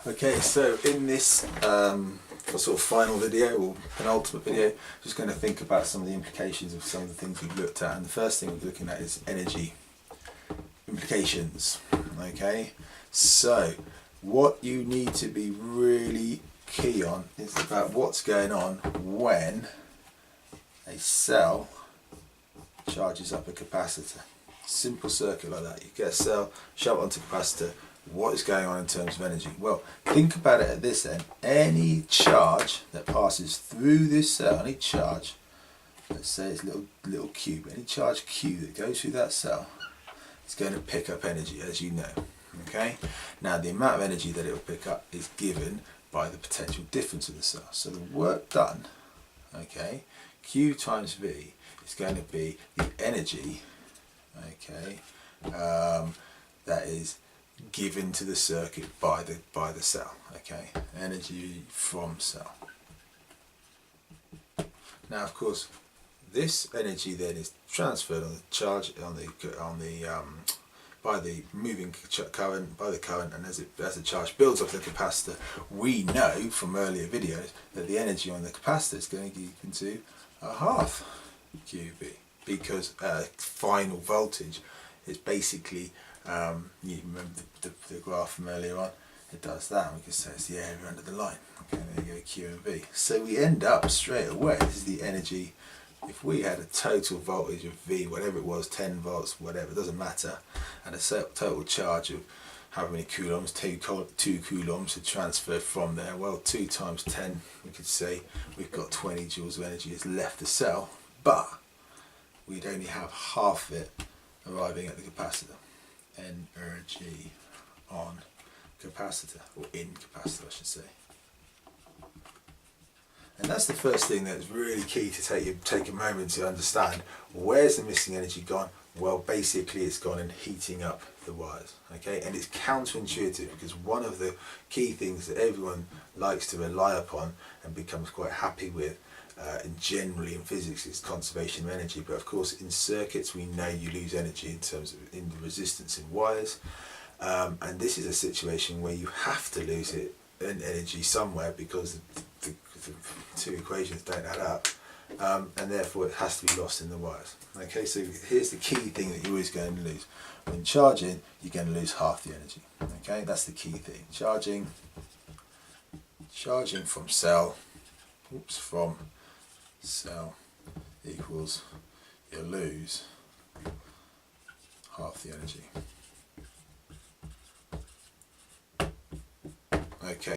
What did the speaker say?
Okay, so in this sort of final video or penultimate video, just going to think about some of the implications of some of the things we've looked at. And the first thing we're looking at is energy implications. Okay, so what you need to be really key on is about what's going on when a cell charges up a capacitor. Simple circuit like that. You get a cell, shove it onto a capacitor. What is going on in terms of energy? Well, think about it at this end. Any charge that passes through this cell, any charge, let's say it's a little cube, any charge Q that goes through that cell is going to pick up energy, as you know. Okay? Now, the amount of energy that it will pick up is given by the potential difference of the cell. So the work done, okay, Q times V is going to be the energy, okay, that is given to the circuit by the cell. Okay, energy from cell. Now, of course, this energy then is transferred on the charge by the moving current, by the current, and as the charge builds up the capacitor, we know from earlier videos that the energy on the capacitor is going to be given to a half QV, because final voltage is basically, you remember the graph from earlier on, it does that, and we can say it's the area under the line. Okay, there you go, Q and V. So we end up straight away, this is the energy. If we had a total voltage of V, whatever it was, 10 volts, whatever, it doesn't matter, and a total charge of however many coulombs, 2 coulombs to transfer from there, well, 2 times 10, we could say we've got 20 joules of energy has left the cell, but we'd only have half of it arriving at the capacitor. Energy on capacitor, or in capacitor I should say. And that's the first thing that's really key to take a moment to understand. Where's the missing energy gone? Well, basically it's gone in heating up the wires. Okay, and it's counterintuitive, because one of the key things that everyone likes to rely upon and becomes quite happy with generally in physics is conservation of energy, but of course in circuits we know you lose energy in terms of in the resistance in wires, and this is a situation where you have to lose it in energy somewhere, because the two equations don't add up, and therefore it has to be lost in the wires. Okay, so here's the key thing that you're always going to lose. When charging, you're going to lose half the energy. Okay, that's the key thing. Charging from cell, from cell equals you lose half the energy. Okay.